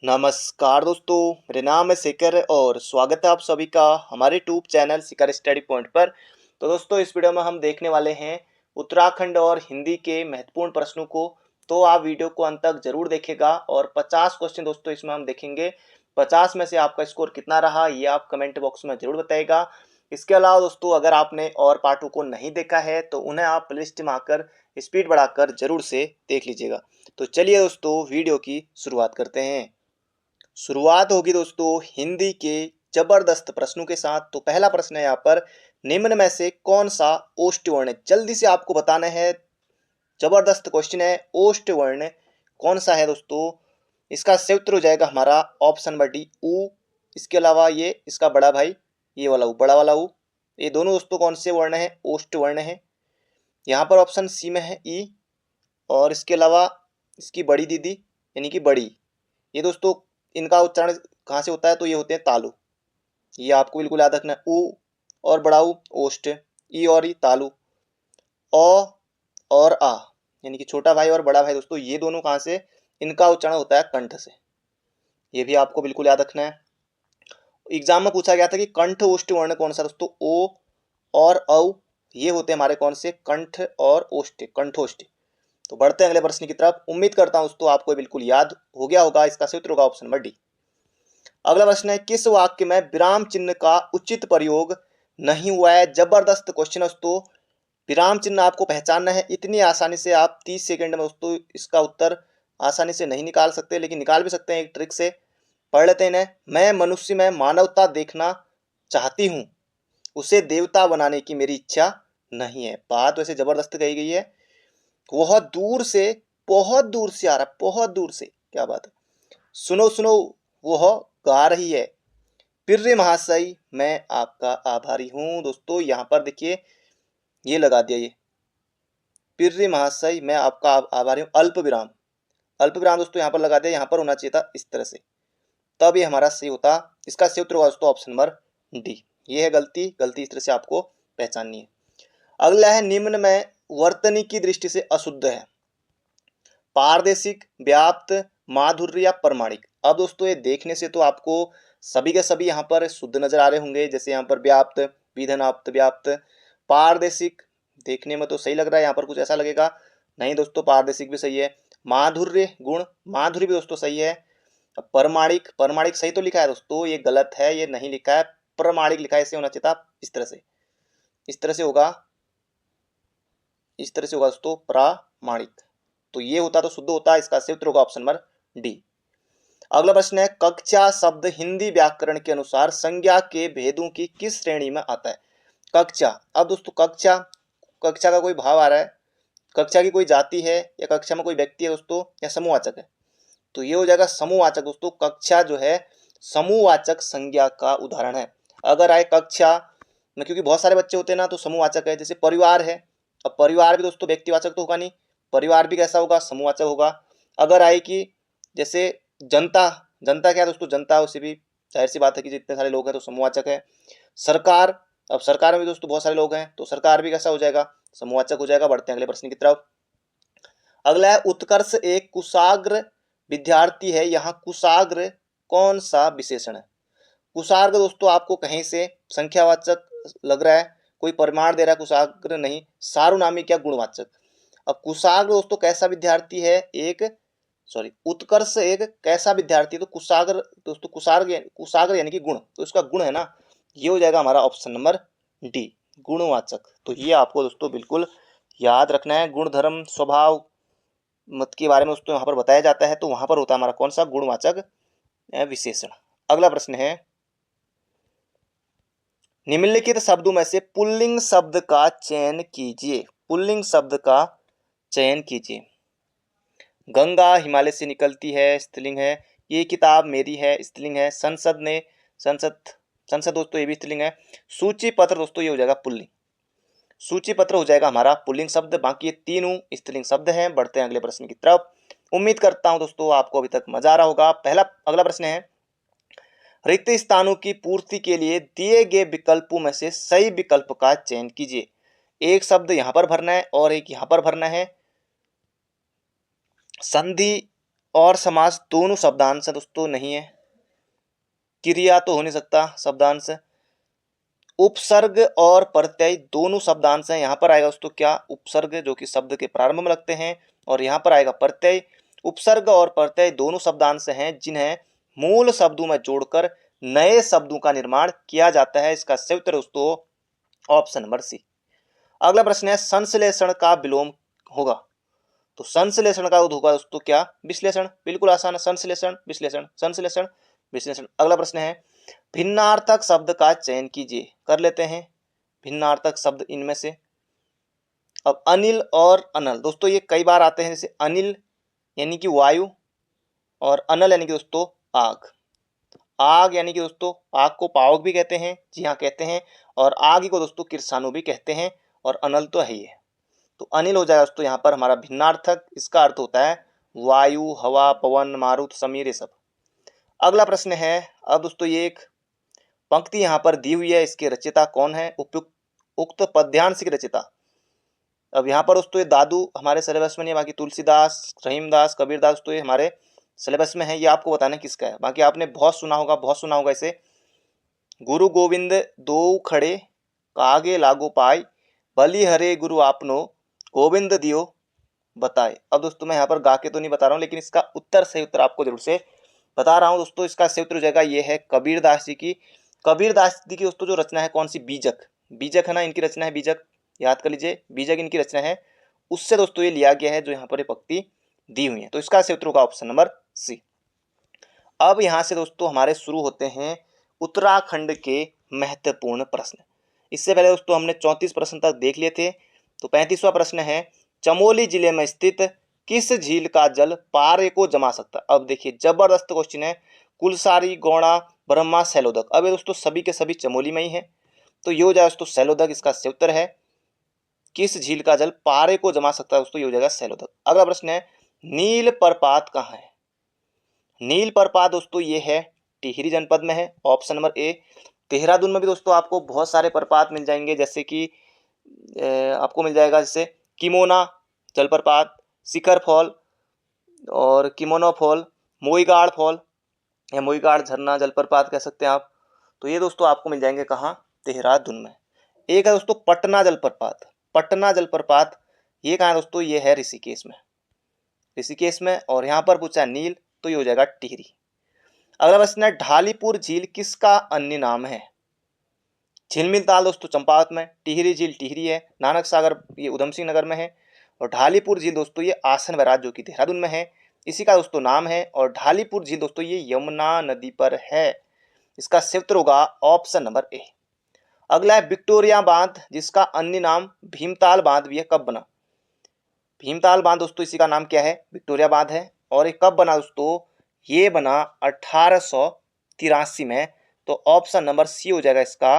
नमस्कार दोस्तों, मेरे नाम है शेखर और स्वागत है आप सभी का हमारे YouTube channel Shekhar study point पर। तो दोस्तों, इस वीडियो में हम देखने वाले हैं उत्तराखंड और हिंदी के महत्वपूर्ण प्रश्नों को। तो आप वीडियो को अंत तक जरूर देखेगा और 50 क्वेश्चन दोस्तों इसमें हम देखेंगे। 50 में से आपका स्कोर कितना रहा ये आप कमेंट बॉक्स में जरूर बताइएगा। इसके अलावा दोस्तों, अगर आपने और पार्टों को नहीं देखा है तो उन्हें आप प्लेलिस्ट में आकर स्पीड बढ़ाकर जरूर से देख लीजिएगा। तो चलिए दोस्तों, वीडियो की शुरुआत करते हैं। शुरुआत होगी दोस्तों हिंदी के जबरदस्त प्रश्नों के साथ। तो पहला प्रश्न है यहाँ पर, निम्न में से कौन सा ओष्ठ वर्ण है? जल्दी से आपको बताना है। जबरदस्त क्वेश्चन है। ओष्ठ वर्ण कौन सा है दोस्तों? इसका सही उत्तर हो जाएगा हमारा ऑप्शन नंबर डी, ऊ। इसके अलावा ये इसका बड़ा भाई, ये वाला ऊ, बड़ा वाला ऊ। ये दोनों दोस्तों कौन से वर्ण है? ओष्ठ वर्ण है। यहाँ पर ऑप्शन सी में है ई। और इसके अलावा इसकी बड़ी दीदी यानी कि बड़ी, ये दोस्तों इनका उच्चारण कहाँ से होता है? तो ये होते हैं तालु। ये आपको बिल्कुल याद रखना है। ऊ और बड़ा ऊ ओष्ठ, ई और ई तालु। अ और आ यानी कि छोटा भाई और बड़ा भाई दोस्तों, ये दोनों कहाँ से? इनका उच्चारण होता है कंठ से। ये भी आपको बिल्कुल याद रखना है। एग्जाम में पूछा गया था कि कंठ ओष्ठ वर्ण कौन सा दोस्तों? ओ और औ, ये होते हैं हमारे कौन से? कंठ और ओष्ठ, कंठोष्ठ। तो बढ़ते हैं अगले प्रश्न की तरफ। उम्मीद करता हूं दोस्तों आपको बिल्कुल याद हो गया होगा। इसका सही उत्तर होगा ऑप्शन नंबर डी। अगला प्रश्न है, किस वाक्य में विराम चिन्ह का उचित प्रयोग नहीं हुआ है? जबरदस्त क्वेश्चन है दोस्तों। विराम चिन्ह आपको पहचानना है। इतनी आसानी से आप 30 सेकंड में दोस्तों इसका उत्तर आसानी से नहीं निकाल सकते, लेकिन निकाल भी सकते हैं एक ट्रिक से। पढ़ लेते हैं इन्हें। मैं मनुष्य में मानवता देखना चाहती हूँ, उसे देवता बनाने की मेरी इच्छा नहीं है। बात वैसे जबरदस्त कही गई है। वह दूर से, बहुत दूर से आ रहा है, बहुत दूर से। क्या बात है। सुनो सुनो, वह गा रही है। प्रिय महाशय, मैं आपका आभारी हूं। दोस्तों यहाँ पर देखिए, ये लगा दिया ये, प्रिय महाशय मैं आपका आभारी हूं, अल्प विराम। अल्प विराम दोस्तों यहाँ पर लगा दिया। यहाँ पर होना चाहिए था इस तरह से, तब ये हमारा सही होता। इसका सही उत्तर होगा दोस्तों ऑप्शन नंबर डी। ये है गलती। गलती इस तरह से आपको पहचाननी है। अगला है, निम्न में वर्तनी की दृष्टि से अशुद्ध है? पारदेशिक, व्याप्त, माधुर्य या प्रमाणिक। अब दोस्तों ये देखने से तो आपको सभी के सभी यहाँ पर शुद्ध नजर आ रहे होंगे। जैसे यहाँ पर व्याप्त, विधनाप्त, व्याप्त। पारदेशिक देखने में तो सही लग रहा है, यहाँ पर कुछ ऐसा लगेगा नहीं दोस्तों, पारदेशिक भी सही है। माधुर्य गुण, माधुर्य भी दोस्तों सही है। प्रमाणिक, प्रमाणिक सही तो लिखा है दोस्तों, ये गलत है, ये नहीं लिखा है, प्रमाणिक लिखा है। इसे होना चाहिए था इस तरह से, इस तरह से होगा, इस तरह से होगा दोस्तों, प्रामाणिक। तो ये होता तो शुद्ध होता। इसका सही उत्तर होगा ऑप्शन नंबर डी। अगला प्रश्न है, कक्षा शब्द हिंदी व्याकरण के अनुसार संज्ञा के भेदों की किस श्रेणी में आता है? कक्षा। अब दोस्तों कक्षा, कक्षा का कोई भाव आ रहा है, कक्षा की कोई जाति है, या कक्षा में कोई व्यक्ति है दोस्तों, या समूहवाचक है? तो ये हो जाएगा समूहवाचक दोस्तों। कक्षा जो है समूहवाचक संज्ञा का उदाहरण है। अगर आए कक्षा में, क्योंकि बहुत सारे बच्चे होते हैं ना, तो समूहवाचक है। जैसे परिवार है, अब परिवार भी दोस्तों व्यक्तिवाचक तो होगा नहीं, परिवार भी कैसा होगा? समूहवाचक होगा। अगर आए कि जैसे जनता, जनता क्या है दोस्तों? जनता, उसे भी जाहिर सी बात है कि जितने सारे लोग हैं तो समूहवाचक है। सरकार, अब सरकार में भी दोस्तों बहुत सारे लोग हैं, तो सरकार भी कैसा हो जाएगा? समूहवाचक हो जाएगा। बढ़ते हैं अगले प्रश्न की तरफ। अगला है, उत्कर्ष एक कुशाग्र विद्यार्थी है। यहाँ कुशाग्र कौन सा विशेषण है? कुशाग्र दोस्तों आपको कहीं से संख्यावाचक लग रहा है, कोई परिमाण दे रहा है, कुशाग्र नहीं, सार्वनामिक या गुणवाचक। अब कुशाग्र दोस्तों कैसा विद्यार्थी है? एक, सॉरी, उत्कर्ष एक कैसा विद्यार्थी? तो कुशाग्र दोस्तों, कुशाग्र, कुशाग्र यानी कि गुण, तो इसका गुण है ना, ये हो जाएगा हमारा ऑप्शन नंबर डी, गुणवाचक। तो ये आपको दोस्तों बिल्कुल याद रखना है। गुण, धर्म, स्वभाव मत के बारे में दोस्तों यहाँ पर बताया जाता है, तो वहां पर होता है हमारा कौन सा? गुणवाचक विशेषण। अगला प्रश्न है, निम्नलिखित शब्दों में से पुल्लिंग शब्द का चयन कीजिए। पुल्लिंग शब्द का चयन कीजिए। गंगा हिमालय से निकलती है, स्त्रीलिंग है। ये किताब मेरी है, स्त्रीलिंग है। संसद ने, संसद, संसद दोस्तों ये भी स्त्रीलिंग है। सूची पत्र दोस्तों ये हो जाएगा पुल्लिंग, सूची पत्र हो जाएगा हमारा पुल्लिंग शब्द। बाकी ये तीनों स्त्रीलिंग शब्द हैं। बढ़ते हैं अगले प्रश्न की तरफ। उम्मीद करता हूं दोस्तों आपको अभी तक मजा आ रहा होगा। अगला प्रश्न है, रिक्त स्थानों की पूर्ति के लिए दिए गए विकल्पों में से सही विकल्प का चयन कीजिए। एक शब्द यहां पर भरना है और एक यहां पर भरना है। संधि और समास दोनों शब्दांश दोस्तों नहीं है। क्रिया तो हो नहीं सकता शब्दांश। उपसर्ग और प्रत्यय दोनों शब्दांश हैं। यहाँ पर आएगा दोस्तों क्या, उपसर्ग जो कि शब्द के प्रारंभ में लगते हैं, और यहाँ पर आएगा प्रत्यय। उपसर्ग और प्रत्यय दोनों शब्दांश हैं जिन्हें मूल शब्दों में जोड़कर नए शब्दों का निर्माण किया जाता है। इसका सही उत्तर दोस्तों ऑप्शन नंबर सी। अगला प्रश्न है संश्लेषण का विलोम होगा। तो संश्लेषण का होगा दोस्तों क्या, विश्लेषण। बिल्कुल आसान है, संश्लेषण विश्लेषण संश्लेषण विश्लेषण। अगला प्रश्न है भिन्नार्थक शब्द का चयन कीजिए। कर लेते हैं भिन्नार्थक शब्द इनमें से। अब अनिल और अनल दोस्तों ये कई बार आते हैं, जैसे अनिल यानी कि वायु और अनल यानी कि दोस्तों आग। आग यानी कि दोस्तों आग को पावक भी कहते हैं, जी हाँ कहते हैं, और आग ही को दोस्तों किरसानो भी कहते हैं, और अनल तो है ही है। तो अनिल हो जाएगा दोस्तों यहाँ पर हमारा भिन्नार्थक। इसका अर्थ होता है वायु, हवा, पवन, मारुत, समीर, ये सब। अगला प्रश्न है, अब दोस्तों ये एक पंक्ति यहाँ पर दी हुई है, इसके रचयिता कौन है, उक्त पद्यांश की रचयिता। अब यहाँ पर दोस्तों ये दादू हमारे सिलेबस में नहीं है, बाकी तुलसीदास, रहीमदास, कबीरदास तो ये हमारे सिलेबस में है। ये आपको बताना किसका है, बाकी आपने बहुत सुना होगा इसे। गुरु गोविंद दो खड़े कागे लागो पाए, बलि हरे गुरु आपनो गोविंद दियो बताए। अब दोस्तों मैं यहाँ पर गा के तो नहीं बता रहा हूँ, लेकिन इसका उत्तर सही उत्तर आपको जरूर से बता रहा हूँ दोस्तों। इसका सही उत्तर हो जाएगा ये है कबीरदास जी की। कबीरदास जी की दोस्तों जो रचना है कौन सी, बीजक। बीजक है ना, इनकी रचना है बीजक, याद कर लीजिए, बीजक इनकी रचना है। उससे दोस्तों ये लिया गया है जो यहाँ पर ये पंक्ति दी हुई है। तो इसका सही उत्तर होगा ऑप्शन नंबर सी। अब यहाँ से दोस्तों हमारे शुरू होते हैं उत्तराखंड के महत्वपूर्ण प्रश्न। इससे पहले दोस्तों हमने 34 प्रश्न तक देख लिए थे। तो 35वां प्रश्न है चमोली जिले में स्थित किस झील का जल पारे को जमा सकता है। अब देखिए जबरदस्त क्वेश्चन है। कुलसारी, गौड़ा, ब्रह्मा, सैलोदक। अब ये दोस्तों सभी के सभी चमोली में ही है, तो ये हो जाएगा दोस्तों सैलोदक। इसका सही उत्तर है किस झील का जल पारे को जमा सकता है दोस्तों, ये हो जाएगा सैलोदक। अगला प्रश्न है नील प्रपात कहाँ है। नील प्रपात दोस्तों ये है टिहरी जनपद में है, ऑप्शन नंबर ए। देहरादून में भी दोस्तों आपको बहुत सारे प्रपात मिल जाएंगे, जैसे कि आपको मिल जाएगा जैसे किमोना जलप्रपात, शिखर फॉल और किमोनो फॉल, मोईगाड़ फॉल या मोईगाड़ झरना जलप्रपात कह सकते हैं आप। तो ये दोस्तों आपको मिल जाएंगे कहाँ, देहरादून में। एक है दोस्तों पटना जलप्रपात। पटना जलप्रपात ये कहाँ है दोस्तों, ये है ऋषिकेश में, ऋषिकेश में। और यहाँ पर पूछा है नील, तो ये हो जाएगा टिहरी। अगला प्रश्न है ढालीपुर झील किसका अन्य नाम है। झिलमिल ताल दोस्तों चंपावत में, टिहरी झील टिहरी है, नानक सागर ये उधम सिंह नगर में है, और ढालीपुर झील दोस्तों ये आसन बैराज जो कि देहरादून में है, इसी का दोस्तों नाम है। और ढालीपुर झील दोस्तों ये यमुना नदी पर है। इसका सही उत्तर होगा ऑप्शन नंबर ए। अगला है विक्टोरिया बांध जिसका अन्य नाम भीमताल बांध भी है, कब बना। भीमताल बांध दोस्तों इसी का नाम क्या है, विक्टोरिया बांध है। और ये कब बना दोस्तों, ये बना 1883 में। तो ऑप्शन नंबर सी हो जाएगा इसका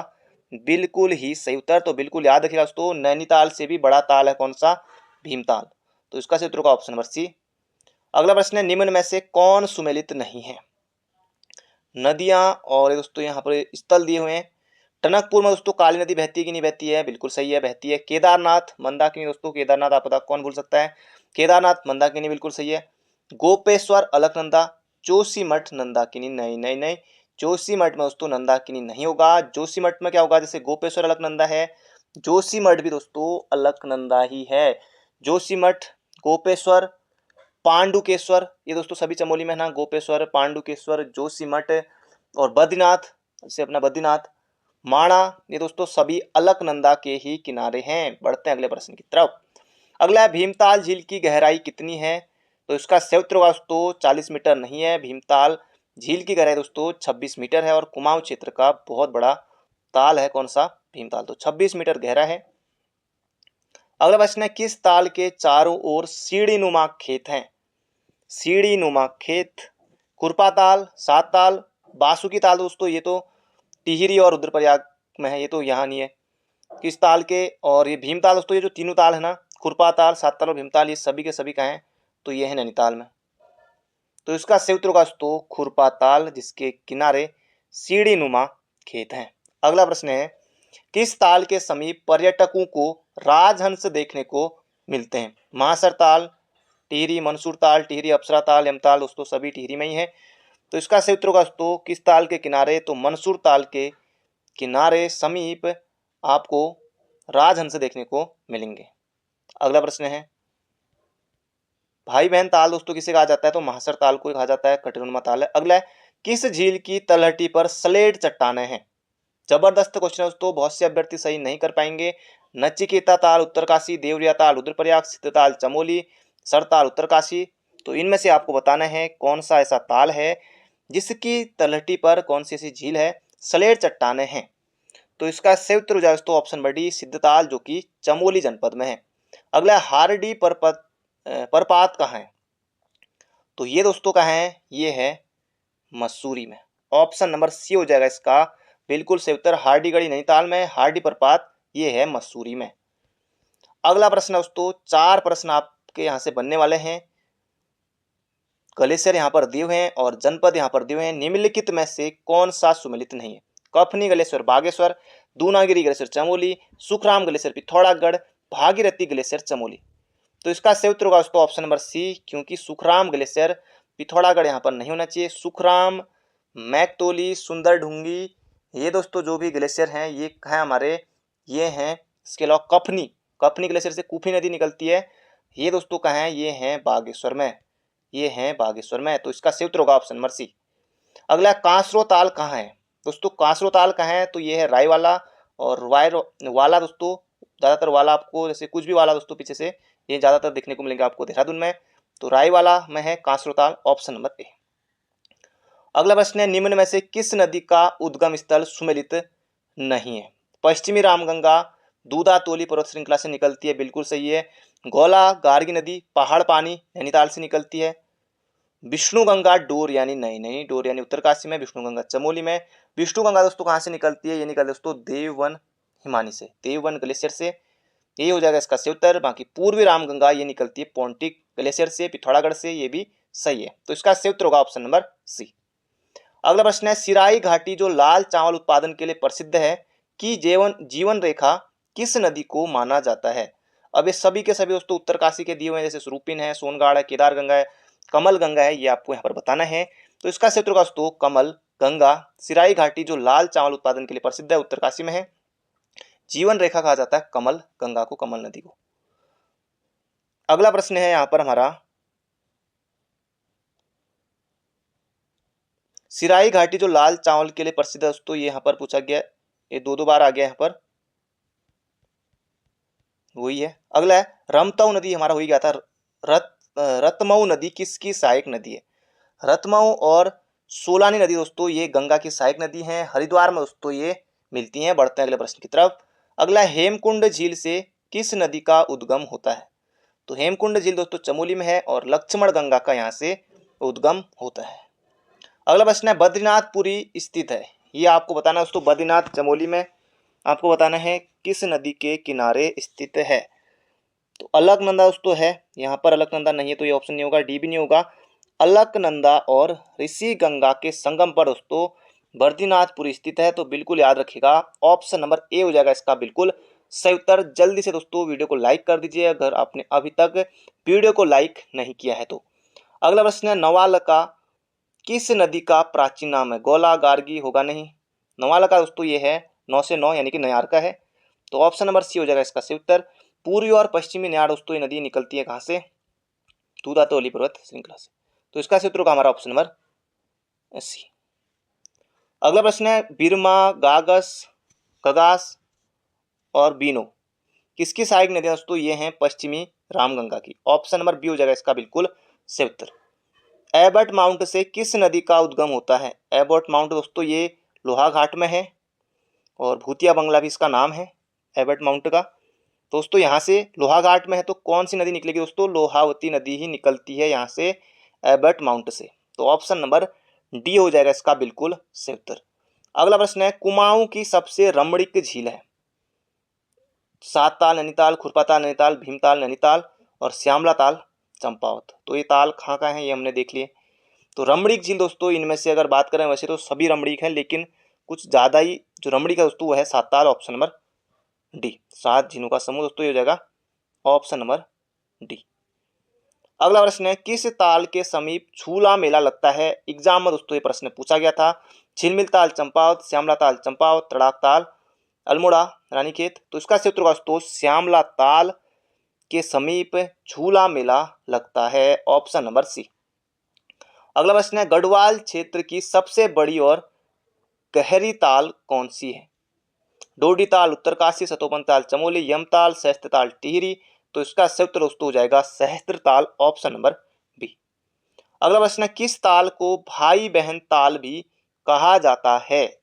बिल्कुल ही सही उत्तर। तो बिल्कुल याद रखिएगा दोस्तों, नैनीताल से भी बड़ा ताल है कौन सा, भीमताल। तो इसका सही उत्तर होगा ऑप्शन नंबर सी। अगला प्रश्न है निम्न में से कौन सुमेलित नहीं है। नदियां और दोस्तों यहाँ पर स्थल दिए हुए हैं। टनकपुर में दोस्तों काली नदी बहती है कि नहीं बहती है, बिल्कुल सही है, बहती है। केदारनाथ मंदाकिनी दोस्तों, केदारनाथ आपदा कौन भूल सकता है, केदारनाथ मंदाकिनी बिल्कुल सही है। गोपेश्वर अलकनंदा, जोशीमठ नंदाकिनी नहीं नहीं नहीं, जोशीमठ में दोस्तों नंदाकिनी नहीं होगा। जोशीमठ में क्या होगा, जैसे गोपेश्वर अलकनंदा है, जोशीमठ भी दोस्तों अलकनंदा ही है। जोशीमठ, गोपेश्वर, पांडुकेश्वर ये दोस्तों सभी चमोली में है ना, गोपेश्वर, पांडुकेश्वर, जोशीमठ और बद्रीनाथ, जैसे अपना बद्रीनाथ, माणा, ये दोस्तों सभी अलकनंदा के ही किनारे हैं। बढ़ते हैं अगले प्रश्न की तरफ। अगला है भीमताल झील की गहराई कितनी है। तो इसका सही उत्तर होगा दोस्तों 40 मीटर नहीं है। भीमताल झील की गहराई दोस्तों 26 मीटर है, और कुमाऊं क्षेत्र का बहुत बड़ा ताल है कौन सा, भीमताल। तो 26 मीटर गहरा है। अगला प्रश्न है किस ताल के चारों ओर सीढ़ी नुमा खेत हैं। सीढ़ी नुमा खेत, खुरपा ताल, सात ताल, बासुकी ताल दोस्तों ये तो टिहरी और रुद्रप्रयाग में है, ये तो यहाँ नहीं है। किस ताल के, और ये भीमताल दोस्तों ये जो तीनों ताल है ना, खुरपा ताल, सात ताल और भीमताल, ये सभी के सभी कहाँ हैं, तो ये है नैनीताल में। तो इसका सही उत्तर होगा दोस्तों खुरपा ताल, जिसके किनारे सीढ़ी नुमा खेत हैं। अगला प्रश्न है किस ताल के समीप पर्यटकों को राजहंस देखने को मिलते हैं। महासर ताल, टिहरी, मंसूर ताल, टिहरी, अप्सरा ताल, यमताल दोस्तों सभी टिहरी में ही है। तो इसका सही उत्तर होगा दोस्तों किस ताल के किनारे, तो मंसूर ताल के किनारे समीप आपको राजहंस देखने को मिलेंगे। अगला प्रश्न है भाई बहन ताल दोस्तों किसे कहा जाता है, तो महासर ताल को कहा जाता है, कटरुनमा ताल है। अगला है किस झील की तलहटी पर स्लेट चट्टानें हैं। जबरदस्त क्वेश्चन है दोस्तों, बहुत से अभ्यर्थी सही नहीं कर पाएंगे। नचिकेता ताल उत्तरकाशी, देवरिया ताल रुद्रप्रयाग, सिद्धताल चमोली, सरताल उत्तरकाशी। तो इनमें से आपको बताना है कौन सा ऐसा ताल है जिसकी तलहटी पर कौन सी ऐसी झील है, स्लेट चट्टानें हैं। तो इसका सही उत्तर हो जाए दोस्तों ऑप्शन नंबर डी, सिद्धताल, जो कि चमोली जनपद में है। अगला हारडी प्रपात कहाँ है, तो ये दोस्तों कहाँ है, ये है मसूरी में। ऑप्शन नंबर सी हो जाएगा इसका बिल्कुल सही उत्तर, हार्डीगढ़ी नैनीताल में, हार्डी प्रपात ये है मसूरी में। अगला प्रश्न दोस्तों, 4 प्रश्न आपके यहां से बनने वाले हैं। ग्लेशियर यहाँ पर दिए हुए हैं और जनपद यहाँ पर दिए हुए हैं। निम्नलिखित में से कौन सा सुमेलित नहीं है, कफनी glacier Bageshwar, Dunagiri glacier Chamoli, Sukhram glacier Pithoragarh, Bhagirathi glacier Chamoli. तो इसका सही उत्तर होगा दोस्तों ऑप्शन नंबर सी, क्योंकि सुखराम ग्लेशियर पिथौरागढ़ यहाँ पर नहीं होना चाहिए। सुखराम, मैकतोली, सुंदर ढूंगी, ये दोस्तों जो भी ग्लेशियर हैं ये हैं हमारे, ये हैं। इसके अलावा कफनी, कफनी ग्लेशियर से कूफी नदी निकलती है, ये दोस्तों कहाँ है, ये हैं बागेश्वर में, ये हैं बागेश्वर में। तो इसका सही उत्तर होगा ऑप्शन नंबर सी। अगला कांसरो ताल कहाँ है दोस्तों, कांसरो ताल कहाँ है, तो ये है रायवाला और वाला दोस्तों, ज़्यादातर वाला आपको जैसे कुछ भी वाला दोस्तों पीछे से ये ज़्यादातर देखने को मिलेंगे आपको देहरादून में। तो रायवाला में है कांसरो ताल, ऑप्शन नंबर ए। अगला प्रश्न है निम्न में से किस नदी का उद्गम स्थल सुमेलित नहीं है। पश्चिमी रामगंगा दूधा तोली पर्वत श्रृंखला से निकलती है, बिल्कुल सही है। गौला गार्गी नदी पहाड़ पानी नैनीताल से निकलती है। विष्णु गंगा डोर यानी नई डोर यानी उत्तरकाशी में, विष्णु गंगा चमोली में। विष्णु गंगा दोस्तों कहाँ से निकलती है, ये निकलती है दोस्तों देववन हिमानी से, देववन ग्लेशियर से, यही हो जाएगा इसका सही उत्तर। बाकी पूर्वी रामगंगा ये निकलती है पोंटिक ग्लेशियर से, पिथौरागढ़ से, ये भी सही है। तो इसका सही उत्तर होगा ऑप्शन नंबर सी। अगला प्रश्न है सिराई घाटी जो लाल चावल उत्पादन के लिए प्रसिद्ध है कि जीवन रेखा किस नदी को माना जाता है। अब ये सभी के सभी दोस्तों उत्तरकाशी के दिए हुए हैं, जैसे स्वरूपिन है, सोनगाड़ है, केदार गंगा है, कमल गंगा है, ये आपको यहाँ पर बताना है। तो इसका सही उत्तर होगा दोस्तों कमल गंगा। सिराई घाटी जो लाल चावल उत्पादन के लिए प्रसिद्ध है उत्तरकाशी में है। जीवन रेखा कहा जाता है कमल गंगा को, कमल नदी को। अगला प्रश्न है यहाँ पर हमारा, सिराई घाटी जो लाल चावल के लिए प्रसिद्ध है दोस्तों, ये यहाँ पर पूछा गया, ये दो बार आ गया यहाँ पर, वही है। अगला है रमताऊ नदी, हमारा हो ही गया था। रतमऊ नदी किसकी सहायक नदी है। रतमऊ और सोलानी नदी दोस्तों ये गंगा की सहायक नदी है, हरिद्वार में दोस्तों ये मिलती हैं। बढ़ते हैं अगले प्रश्न की तरफ। अगला हेमकुंड झील से किस नदी का उद्गम होता है, तो हेमकुंड झील दोस्तों चमोली में है और लक्ष्मण गंगा का यहाँ से उद्गम होता है। अगला प्रश्न है बद्रीनाथपुरी स्थित है, ये आपको बताना है दोस्तों, बद्रीनाथ चमोली में, आपको बताना है किस नदी के किनारे स्थित है। तो अलकनंदा दोस्तों है, यहाँ पर अलकनंदा नहीं है तो ये ऑप्शन नहीं होगा, डी भी नहीं होगा। अलकनंदा और ऋषि गंगा के संगम पर दोस्तों बद्रीनाथपुरी स्थित है, तो बिल्कुल याद रखिएगा ऑप्शन नंबर ए हो जाएगा इसका बिल्कुल सही उत्तर। जल्दी से दोस्तों वीडियो को लाइक कर दीजिए अगर आपने अभी तक वीडियो को लाइक नहीं किया है तो। अगला प्रश्न है नवालका किस नदी का प्राचीन नाम है। गौला गार्गी होगा नहीं, नवालका दोस्तों ये है 9 से 9 यानी कि नयार का है, तो ऑप्शन नंबर सी हो जाएगा इसका सही उत्तर। पूर्वी और पश्चिमी नयार दोस्तों ये नदी निकलती है कहाँ से, दूधा तोली पर्वत श्रृंखला से, तो इसका सही उत्तर होगा हमारा ऑप्शन नंबर सी। अगला प्रश्न है बिरमा, गागस, कगास और बीनो किसकी सहायक नदियां दोस्तों, ये हैं पश्चिमी रामगंगा की, ऑप्शन नंबर बी हो जाएगा इसका बिल्कुल सही उत्तर। एबर्ट माउंट से किस नदी का उद्गम होता है। एबर्ट माउंट दोस्तों ये लोहाघाट में है और भूतिया बंगला भी इसका नाम है एबर्ट माउंट का। दोस्तों यहाँ से लोहाघाट में है तो कौन सी नदी निकलेगी दोस्तों, लोहावती नदी ही निकलती है यहाँ से एबर्ट माउंट से, तो ऑप्शन नंबर डी हो जाएगा इसका बिल्कुल सही उत्तर। अगला प्रश्न है कुमाऊं की सबसे रमणीक झील है। सात ताल नैनीताल, खुरपाताल नैनीताल, भीमताल नैनीताल और श्यामला ताल चंपावत, तो ये ताल कहाँ कहाँ है ये हमने देख लिए। तो रमणीक झील दोस्तों इनमें से अगर बात करें वैसे तो सभी रमणीक हैं, लेकिन कुछ ज़्यादा ही जो रमणीक है दोस्तों वो है सात ताल, ऑप्शन नंबर डी। 7 झीलों का समूह दोस्तों ये हो जाएगा ऑप्शन नंबर डी। अगला प्रश्न है, किस ताल के समीप झूला मेला लगता है? एग्जाम में दोस्तों ये प्रश्न पूछा गया था। झिलमिल ताल चंपावत, श्यामला ताल चंपावत, तड़ाक ताल अल्मोड़ा रानीखेत। तो इसका सही उत्तर होगा दोस्तों श्यामला ताल के समीप झूला मेला लगता है, ऑप्शन नंबर सी। अगला प्रश्न है, गढ़वाल क्षेत्र की सबसे बड़ी और गहरी ताल कौन सी है? डोडी ताल उत्तरकाशी, सतोपन ताल चमोली, यमताल, सहस्त्र ताल टिहरी। तो इसका सही उत्तर दोस्तों हो जाएगा सहस्त्र ताल, ऑप्शन नंबर बी। अगला प्रश्न है, किस ताल को भाई बहन ताल भी कहा जाता है?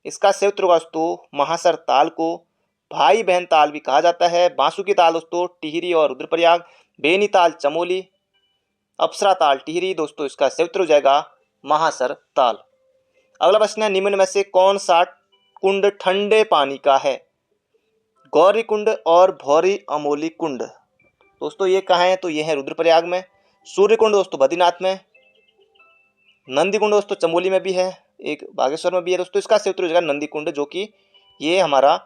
इसका सही उत्तर होगा दोस्तों महासर ताल को भाई बहन ताल भी कहा जाता है। बांसुकी ताल दोस्तों टिहरी और रुद्रप्रयाग, बेनी ताल चमोली, अप्सरा ताल टिहरी। दोस्तों इसका सही उत्तर हो जाएगा महासर ताल। अगला प्रश्न है, निम्न में से कौन सा कुंड ठंडे पानी का है? गौरी कुंड और भौरी अमोली कुंड। दोस्तों ये कहाँ है? तो ये है रुद्रप्रयाग में। सूर्य कुंड दोस्तों बद्रीनाथ में। नंदी कुंड दोस्तों चमोली में भी है, एक बागेश्वर में भी है। दोस्तों इसका सही उत्तर हो जाएगा नंदी कुंड, जो कि ये हमारा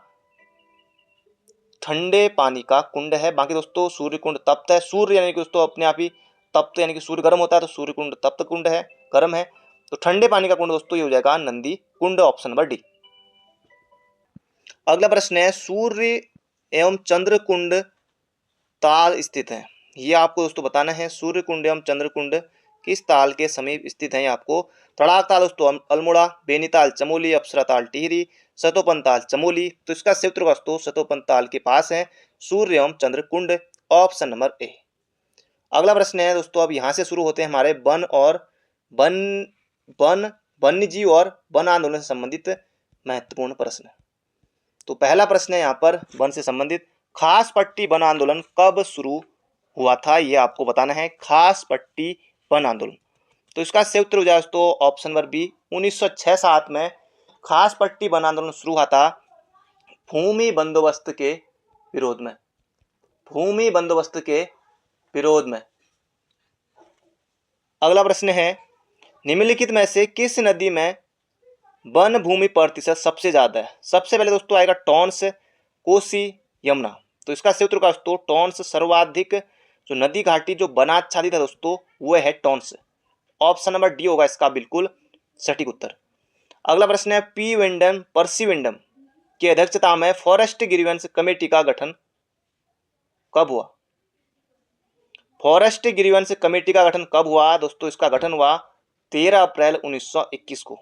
ठंडे पानी का कुंड है। बाकी दोस्तों सूर्य कुंड तप्त है। सूर्य यानी कि दोस्तों अपने आप ही तप्त, यानी कि सूर्य गर्म होता है, तो सूर्य कुंड तप्त कुंड है, गर्म है। तो ठंडे पानी का कुंड दोस्तों ये हो जाएगा नंदी कुंड, ऑप्शन नंबर डी। अगला प्रश्न है, सूर्य एवं चंद्र कुंड ताल स्थित है? ये आपको दोस्तों बताना है। सूर्य कुंड एवं चंद्र कुंड किस ताल के समीप स्थित है? आपको तड़ाक ताल दोस्तों अल्मोड़ा, बेनीताल चमोली, अप्सरा ताल टिहरी, सतोपन ताल चमोली। तो इसका सही उत्तर दोस्तों सतोपन ताल के पास है सूर्य एवं चंद्र कुंड, ऑप्शन नंबर ए। अगला प्रश्न है दोस्तों, अब यहाँ से शुरू होते हैं हमारे वन्य जीव और वन आंदोलन से संबंधित महत्वपूर्ण प्रश्न। तो पहला प्रश्न है यहाँ पर वन से संबंधित, खास पट्टी वन आंदोलन कब शुरू हुआ था? ये आपको बताना है, खास पट्टी वन आंदोलन। तो इसका सही उत्तर हो जाए दोस्तों ऑप्शन नंबर बी, 1906-07 में खास पट्टी वन आंदोलन शुरू हुआ था भूमि बंदोबस्त के विरोध में। भूमि बंदोबस्त के विरोध में। अगला प्रश्न है, निम्नलिखित में से किस नदी में वन भूमि प्रतिशत सबसे ज्यादा है? सबसे पहले दोस्तों आएगा टॉन्स, कोसी, यमुना। तो इसका सही उत्तर का दोस्तों टॉन्स सर्वाधिक जो नदी घाटी जो वनाच्छादित है दोस्तों वो है टॉन्स, ऑप्शन नंबर डी होगा इसका बिल्कुल सटीक उत्तर। अगला प्रश्न है, पी वेंडम पर्सी वेंडम की अध्यक्षता में फॉरेस्ट ग्रीवेंस कमेटी का गठन कब हुआ? फॉरेस्ट ग्रीवेंस कमेटी का गठन कब हुआ? दोस्तों इसका गठन हुआ 13 अप्रैल 1921 को।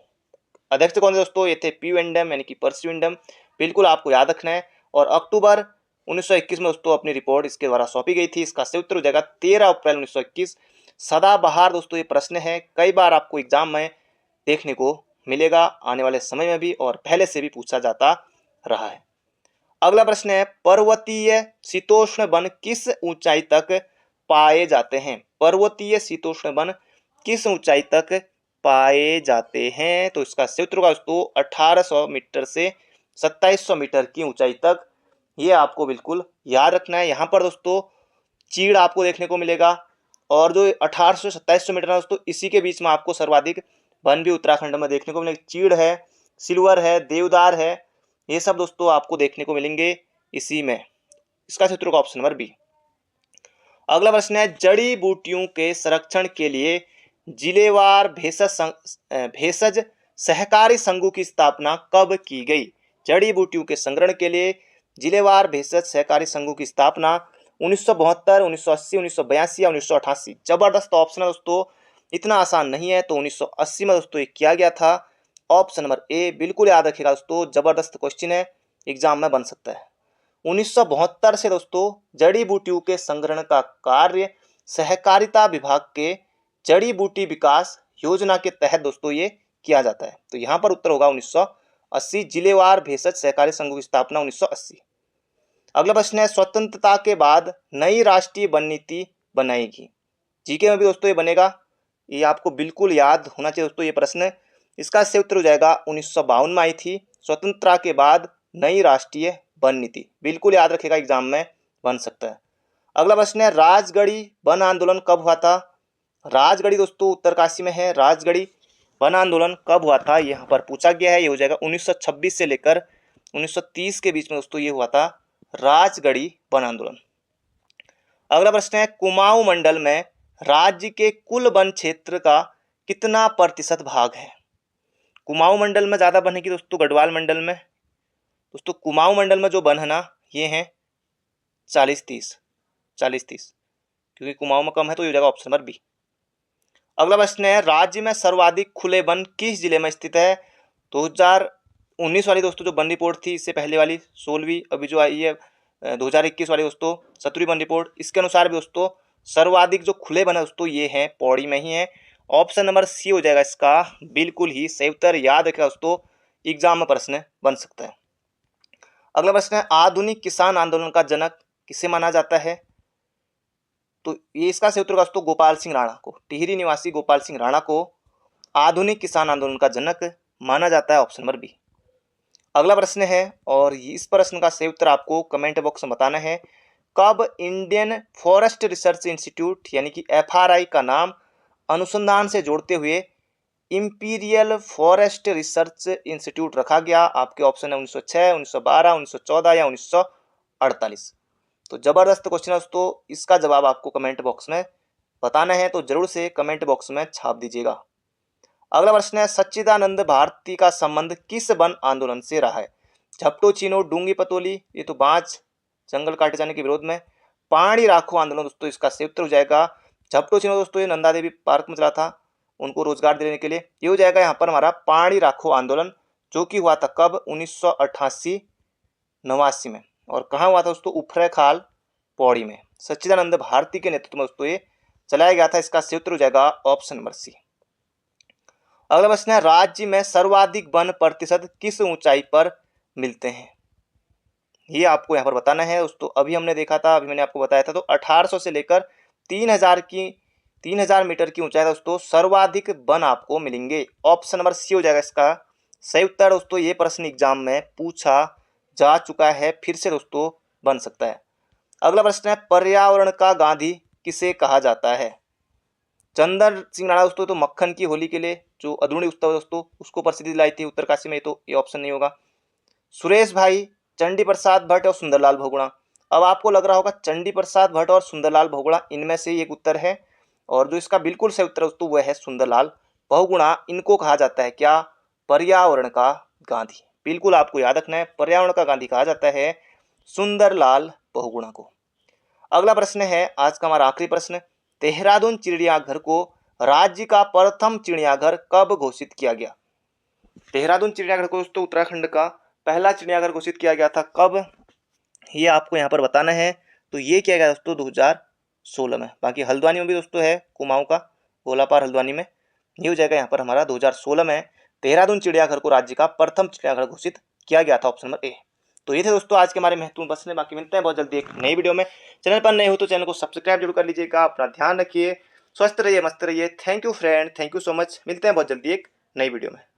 अध्यक्ष कौन थे दोस्तों? ये थे पी वेंडम यानी कि पर्सी वेंडम, बिल्कुल आपको याद रखना है। और अक्टूबर 1921 में दोस्तों अपनी रिपोर्ट इसके द्वारा सौंपी गई थी। इसका सही उत्तर हो जाएगा 13 अप्रैल 1921। सदाबहार दोस्तों ये प्रश्न है, कई बार आपको एग्जाम में देखने को मिलेगा आने वाले समय में भी, और पहले से भी पूछा जाता रहा है। अगला प्रश्न है, पर्वतीय शीतोष्ण वन किस ऊंचाई तक पाए जाते हैं? पर्वतीय शीतोष्ण वन किस ऊंचाई तक पाए जाते हैं? तो इसका सही उत्तर होगा दोस्तों 1800 मीटर से 2700 मीटर की ऊंचाई तक। ये आपको बिल्कुल याद रखना है। यहाँ पर दोस्तों चीड़ आपको देखने को मिलेगा, और जो 1800 से 2700 मीटर है दोस्तों इसी के बीच में आपको सर्वाधिक वन भी उत्तराखंड में देखने को मिलेगा। चीड़ है, सिल्वर है, देवदार है, ये सब दोस्तों आपको देखने को मिलेंगे इसी में। इसका सही उत्तर होगा ऑप्शन नंबर बी। अगला प्रश्न है, जड़ी बूटियों के संरक्षण के लिए जिलेवार भेषज सहकारी संघों की स्थापना कब की गई? जड़ी बूटियों के संग्रहण के लिए जिलेवार भेषज सहकारी संघों की स्थापना 1972, 1980, 1982 या 1988। जबरदस्त ऑप्शन है दोस्तों, इतना आसान नहीं है। तो 1980 में दोस्तों ये किया गया था, ऑप्शन नंबर ए बिल्कुल याद रखिएगा दोस्तों, जबरदस्त क्वेश्चन है, एग्जाम में बन सकता है। 1972 से दोस्तों जड़ी बूटियों के संग्रहण का कार्य सहकारिता विभाग के जड़ी बूटी विकास योजना के तहत दोस्तों ये किया जाता है। तो यहाँ पर उत्तर होगा 1980, जिलेवार भेषज सहकारी संघों की स्थापना 1980। अगला प्रश्न है, स्वतंत्रता के बाद नई राष्ट्रीय वन नीति बनाएगी? जीके में भी दोस्तों ये बनेगा, ये आपको बिल्कुल याद होना चाहिए दोस्तों ये प्रश्न। इसका सही उत्तर हो जाएगा 1952 में आई थी स्वतंत्रता के बाद नई राष्ट्रीय वन नीति, बिल्कुल याद रखेगा, एग्जाम में बन सकता है। अगला प्रश्न है, राजगढ़ी वन आंदोलन कब हुआ था? राजगढ़ी दोस्तों उत्तरकाशी में है। राजगढ़ी वन आंदोलन कब हुआ था यहाँ पर पूछा गया है। ये हो जाएगा 1926 से लेकर 1930 के बीच में दोस्तों ये हुआ था राजगढ़ी वन आंदोलन। अगला प्रश्न है, कुमाऊं मंडल में राज्य के कुल वन क्षेत्र का कितना प्रतिशत भाग है? कुमाऊं मंडल में ज़्यादा वन है कि दोस्तों गढ़वाल मंडल में? दोस्तों कुमाऊं मंडल में जो वन है ना, ये है 40-30, 40-30, क्योंकि कुमाऊं में कम है तो ये हो जाएगा ऑप्शन नंबर बी। अगला प्रश्न है, राज्य में सर्वाधिक खुले वन किस जिले में स्थित है? 2019 वाली दोस्तों जो वन रिपोर्ट थी, इससे पहले वाली 16वीं अभी जो आई है 2021 वाली दोस्तों 17वीं वन रिपोर्ट, इसके अनुसार भी दोस्तों सर्वाधिक जो खुले वन है दोस्तों ये हैं पौड़ी में ही है। ऑप्शन नंबर सी हो जाएगा इसका बिल्कुल ही सही उत्तर। याद रखेगा दोस्तों, एग्जाम में प्रश्न बन सकता है। अगला प्रश्न है, आधुनिक किसान आंदोलन का जनक किसे माना जाता है? तो ये इसका सही उत्तर दोस्तों गोपाल सिंह राणा को, टिहरी निवासी गोपाल सिंह राणा को आधुनिक किसान आंदोलन का जनक माना जाता है। Option number B. अगला प्रश्न है और इस प्रश्न का सही उत्तर आपको कमेंट बॉक्स में बताना है। कब इंडियन फॉरेस्ट रिसर्च इंस्टीट्यूट यानी कि FRI का नाम अनुसंधान से जोड़ते हुए इंपीरियल फॉरेस्ट रिसर्च इंस्टीट्यूट रखा गया? आपके ऑप्शन है 1906, 1912, 1914 या 1948। तो जबरदस्त क्वेश्चन है दोस्तों, इसका जवाब आपको कमेंट बॉक्स में बताना है, तो जरूर से कमेंट बॉक्स में छाप दीजिएगा। अगला प्रश्न है, सच्चिदानंद भारती का संबंध किस वन आंदोलन से रहा है? झपटो चीनो, डूंगी पतोली, ये तो बांझ जंगल काटे जाने के विरोध में। पहाड़ी राखो आंदोलन दोस्तों इसका सही उत्तर हो जाएगा झपटो चीनो। दोस्तों ये नंदा देवी पार्क में चला था उनको रोजगार देने के लिए। ये हो जाएगा यहाँ पर हमारा पहाड़ी राखो आंदोलन, जो कि हुआ था कब? 1988-89 में। और कहाँ हुआ था दोस्तों? उफरे खाल पौड़ी में। सच्चिदानंद भारती के नेतृत्व में दोस्तों ये चलाया गया था। इसका सही उत्तर हो जाएगा ऑप्शन नंबर सी। अगला प्रश्न है, राज्य में सर्वाधिक वन प्रतिशत किस ऊंचाई पर मिलते हैं? ये आपको यहाँ पर बताना है दोस्तों। अभी हमने देखा था, अभी मैंने आपको बताया था, तो 1800 से लेकर 3000 मीटर की ऊंचाई दोस्तों सर्वाधिक वन आपको मिलेंगे। ऑप्शन नंबर सी हो जाएगा इसका सही उत्तर दोस्तों। ये प्रश्न एग्जाम में पूछा जा चुका है, फिर से दोस्तों बन सकता है। अगला प्रश्न है, पर्यावरण का गांधी किसे कहा जाता है? चंदन सिंह राणा दोस्तों तो मक्खन की होली के लिए जो अधूरी उत्सव दोस्तों उसको प्रसिद्धि दिलाई थी उत्तरकाशी में, तो ये ऑप्शन नहीं होगा। सुरेश भाई, चंडी प्रसाद भट्ट और सुंदरलाल बहुगुणा। अब आपको लग रहा होगा चंडी प्रसाद भट्ट और सुंदरलाल बहुगुणा इनमें से एक उत्तर है, और जो इसका बिल्कुल सही उत्तर दोस्तों वह है सुंदरलाल बहुगुणा। इनको कहा जाता है क्या? पर्यावरण का गांधी। बिल्कुल आपको याद रखना है, पर्यावरण का गांधी कहा जाता है सुंदरलाल बहुगुणा को। अगला प्रश्न है आज का हमारा आखिरी प्रश्न, देहरादून चिड़ियाघर को राज्य का प्रथम चिड़ियाघर कब घोषित किया गया? देहरादून चिड़ियाघर को दोस्तों उत्तराखंड का पहला चिड़ियाघर घोषित किया गया था। कब? ये आपको यहाँ पर बताना है। तो ये किया गया दोस्तों 2016 में। बाकी हल्द्वानी में भी दोस्तों है, कुमाऊं का गोलापार हल्द्वानी में। ये हो जाएगा यहाँ पर हमारा 2016 में देहरादून चिड़ियाघर को राज्य का प्रथम चिड़ियाघर घोषित किया गया था। Option number A. तो ये थे दोस्तों आज के हमारे महत्वपूर्ण प्रश्न। बाकी मिलते हैं बहुत जल्दी एक नई वीडियो में। चैनल पर नए हो तो चैनल को सब्सक्राइब जरूर कर लीजिएगा। अपना ध्यान रखिए, स्वस्थ रहिए, मस्त रहिए। Thank you friend, thank you so much. मिलते हैं बहुत जल्दी एक नई वीडियो में।